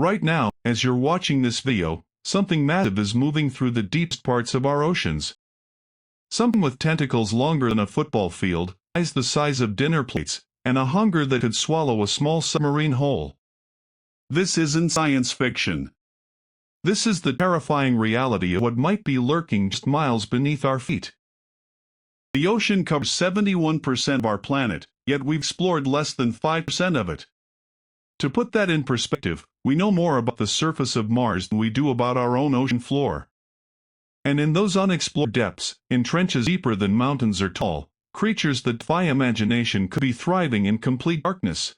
Right now, as you're watching this video, something massive is moving through the deepest parts of our oceans. Something with tentacles longer than a football field, eyes the size of dinner plates, and a hunger that could swallow a small submarine whole. This isn't science fiction. This is the terrifying reality of what might be lurking just miles beneath our feet. The ocean covers 71% of our planet, yet we've explored less than 5% of it. To put that in perspective, we know more about the surface of Mars than we do about our own ocean floor. And in those unexplored depths, in trenches deeper than mountains are tall, creatures that defy imagination could be thriving in complete darkness.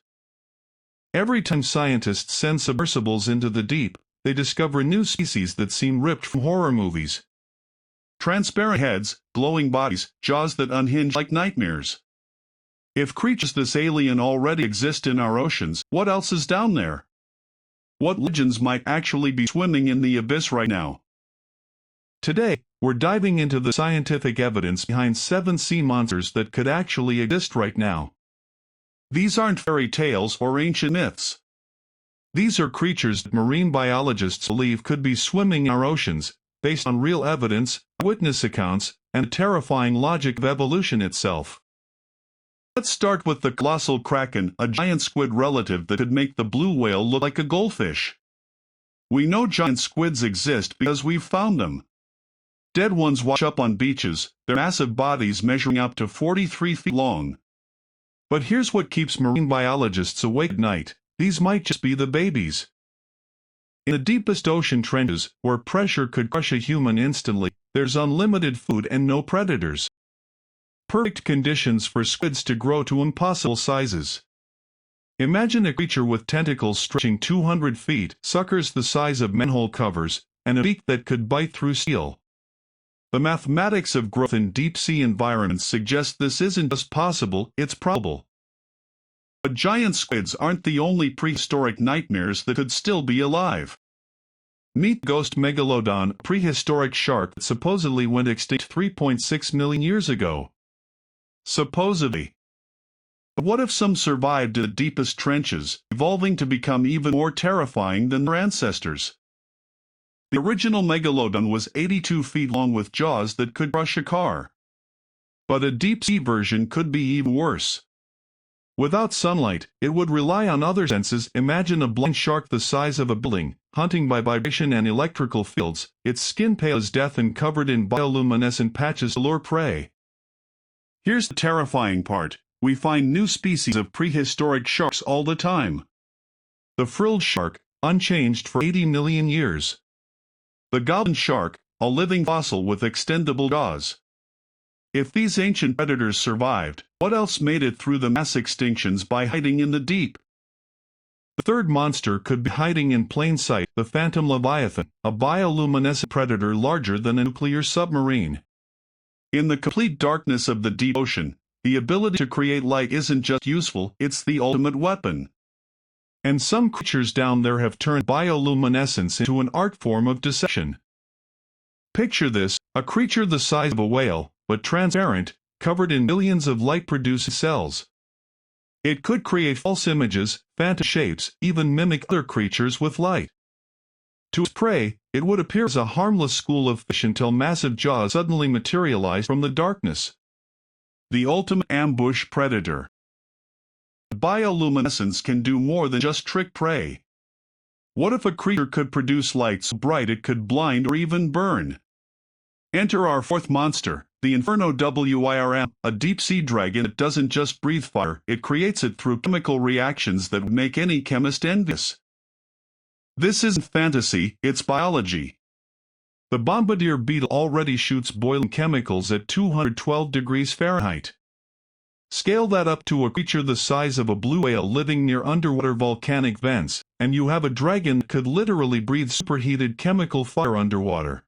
Every time scientists send submersibles into the deep, they discover new species that seem ripped from horror movies. Transparent heads, glowing bodies, jaws that unhinge like nightmares. If creatures this alien already exist in our oceans, what else is down there? What legends might actually be swimming in the abyss right now? Today, we're diving into the scientific evidence behind 7 sea monsters that could actually exist right now. These aren't fairy tales or ancient myths. These are creatures that marine biologists believe could be swimming in our oceans, based on real evidence, witness accounts, and the terrifying logic of evolution itself. Let's start with the colossal kraken, a giant squid relative that could make the blue whale look like a goldfish. We know giant squids exist because we've found them. Dead ones wash up on beaches, their massive bodies measuring up to 43 feet long. But here's what keeps marine biologists awake at night: these might just be the babies. In the deepest ocean trenches, where pressure could crush a human instantly, there's unlimited food and no predators. Perfect conditions for squids to grow to impossible sizes. Imagine a creature with tentacles stretching 200 feet, suckers the size of manhole covers, and a beak that could bite through steel. The mathematics of growth in deep-sea environments suggest this isn't just possible, it's probable. But giant squids aren't the only prehistoric nightmares that could still be alive. Meet Ghost Megalodon, a prehistoric shark that supposedly went extinct 3.6 million years ago. Supposedly. But what if some survived to the deepest trenches, evolving to become even more terrifying than their ancestors? The original Megalodon was 82 feet long with jaws that could crush a car. But a deep-sea version could be even worse. Without sunlight, it would rely on other senses. Imagine a blind shark the size of a building, hunting by vibration and electrical fields, its skin pale as death and covered in bioluminescent patches to lure prey. Here's the terrifying part: we find new species of prehistoric sharks all the time. The frilled shark, unchanged for 80 million years. The goblin shark, a living fossil with extendable jaws. If these ancient predators survived, what else made it through the mass extinctions by hiding in the deep? The third monster could be hiding in plain sight: the phantom leviathan, a bioluminescent predator larger than a nuclear submarine. In the complete darkness of the deep ocean, the ability to create light isn't just useful, it's the ultimate weapon. And some creatures down there have turned bioluminescence into an art form of deception. Picture this: a creature the size of a whale, but transparent, covered in millions of light-producing cells. It could create false images, phantom shapes, even mimic other creatures with light. To its prey, it would appear as a harmless school of fish until massive jaws suddenly materialize from the darkness. The ultimate ambush predator. Bioluminescence can do more than just trick prey. What if a creature could produce light so bright it could blind or even burn? Enter our fourth monster, the Inferno Wirm, a deep-sea dragon that doesn't just breathe fire, it creates it through chemical reactions that would make any chemist envious. This isn't fantasy, it's biology. The bombardier beetle already shoots boiling chemicals at 212 degrees Fahrenheit. Scale that up to a creature the size of a blue whale living near underwater volcanic vents, and you have a dragon that could literally breathe superheated chemical fire underwater.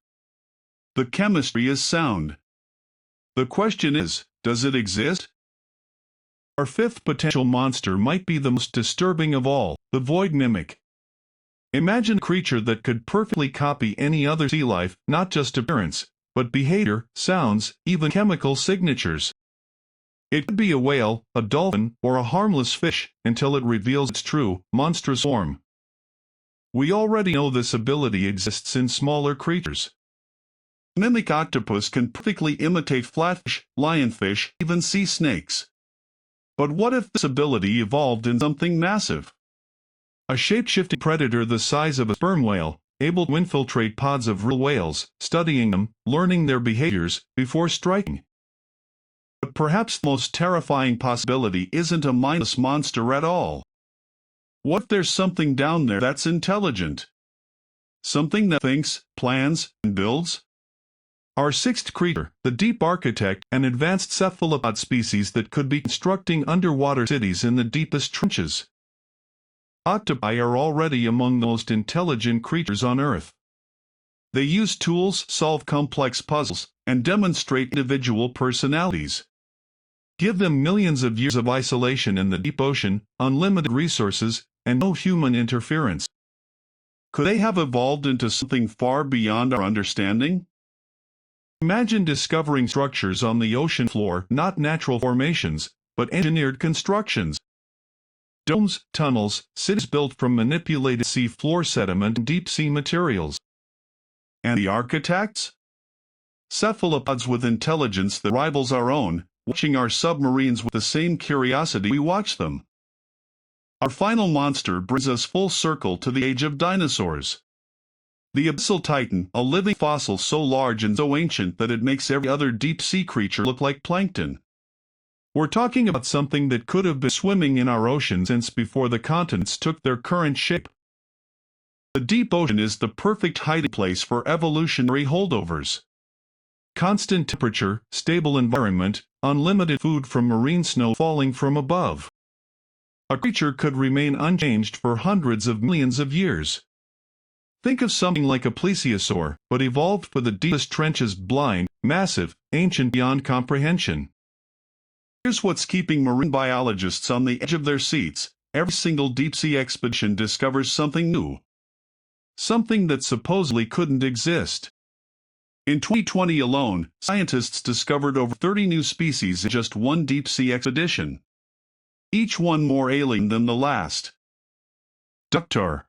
The chemistry is sound. The question is, does it exist? Our fifth potential monster might be the most disturbing of all, the void mimic. Imagine a creature that could perfectly copy any other sea life, not just appearance, but behavior, sounds, even chemical signatures. It could be a whale, a dolphin, or a harmless fish, until it reveals its true, monstrous form. We already know this ability exists in smaller creatures. Mimic octopus can perfectly imitate flatfish, lionfish, even sea snakes. But what if this ability evolved in something massive? A shape-shifting predator the size of a sperm whale, able to infiltrate pods of real whales, studying them, learning their behaviors, before striking. But perhaps the most terrifying possibility isn't a mindless monster at all. What if there's something down there that's intelligent? Something that thinks, plans, and builds? Our sixth creature, the Deep Architect, an advanced cephalopod species that could be constructing underwater cities in the deepest trenches. Octopi are already among the most intelligent creatures on Earth. They use tools, solve complex puzzles, and demonstrate individual personalities. Give them millions of years of isolation in the deep ocean, unlimited resources, and no human interference. Could they have evolved into something far beyond our understanding? Imagine discovering structures on the ocean floor, not natural formations, but engineered constructions. Domes, tunnels, cities built from manipulated sea floor sediment and deep-sea materials. And the architects? Cephalopods with intelligence that rivals our own, watching our submarines with the same curiosity we watch them. Our final monster brings us full circle to the age of dinosaurs. The abyssal titan, a living fossil so large and so ancient that it makes every other deep-sea creature look like plankton. We're talking about something that could have been swimming in our ocean since before the continents took their current shape. The deep ocean is the perfect hiding place for evolutionary holdovers. Constant temperature, stable environment, unlimited food from marine snow falling from above. A creature could remain unchanged for hundreds of millions of years. Think of something like a plesiosaur, but evolved for the deepest trenches, blind, massive, ancient beyond comprehension. Here's what's keeping marine biologists on the edge of their seats. Every single deep-sea expedition discovers something new. Something that supposedly couldn't exist. In 2020 alone, scientists discovered over 30 new species in just one deep-sea expedition. Each one more alien than the last. Ductar.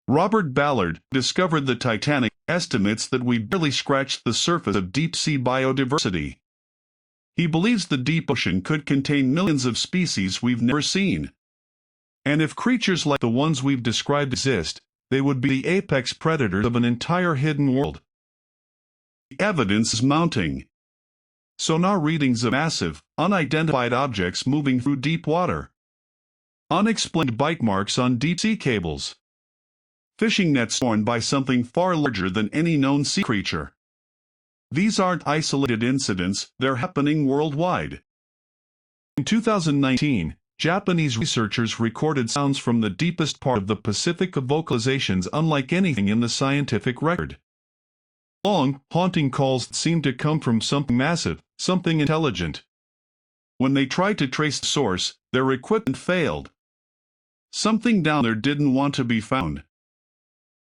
Robert Ballard discovered the Titanic, estimates that we barely scratched the surface of deep-sea biodiversity. He believes the deep ocean could contain millions of species we've never seen. And if creatures like the ones we've described exist, they would be the apex predators of an entire hidden world. The evidence is mounting. Sonar readings of massive, unidentified objects moving through deep water. Unexplained bite marks on deep-sea cables. Fishing nets torn by something far larger than any known sea creature. These aren't isolated incidents, they're happening worldwide. In 2019, Japanese researchers recorded sounds from the deepest part of the Pacific of vocalizations unlike anything in the scientific record. Long, haunting calls seemed to come from something massive, something intelligent. When they tried to trace the source, their equipment failed. Something down there didn't want to be found.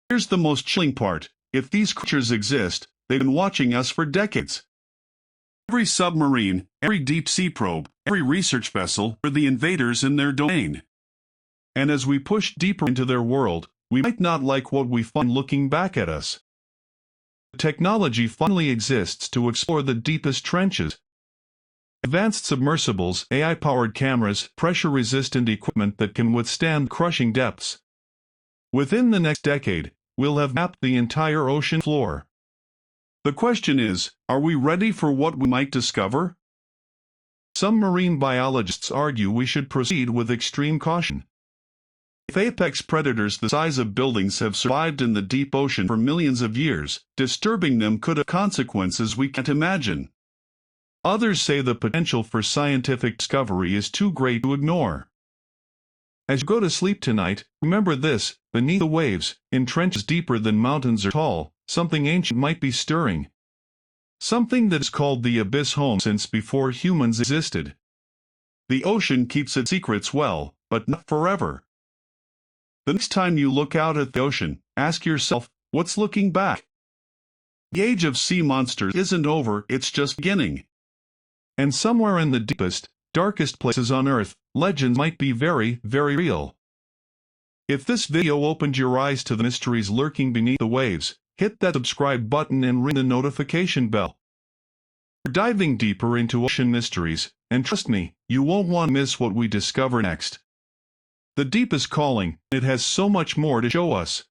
Here's the most chilling part. If these creatures exist, they've been watching us for decades. Every submarine, every deep-sea probe, every research vessel are the invaders in their domain. And as we push deeper into their world, we might not like what we find looking back at us. The technology finally exists to explore the deepest trenches. Advanced submersibles, AI-powered cameras, pressure-resistant equipment that can withstand crushing depths. Within the next decade, we'll have mapped the entire ocean floor. The question is, are we ready for what we might discover? Some marine biologists argue we should proceed with extreme caution. If apex predators the size of buildings have survived in the deep ocean for millions of years, disturbing them could have consequences we can't imagine. Others say the potential for scientific discovery is too great to ignore. As you go to sleep tonight, remember this: beneath the waves, in trenches deeper than mountains are tall, something ancient might be stirring. Something that has called the abyss home since before humans existed. The ocean keeps its secrets well, but not forever. The next time you look out at the ocean, ask yourself, what's looking back? The age of sea monsters isn't over, it's just beginning. And somewhere in the deepest, darkest places on Earth, legends might be very, very real. If this video opened your eyes to the mysteries lurking beneath the waves, hit that subscribe button and ring the notification bell. We're diving deeper into ocean mysteries, and trust me, you won't want to miss what we discover next. The deep is calling, and it has so much more to show us.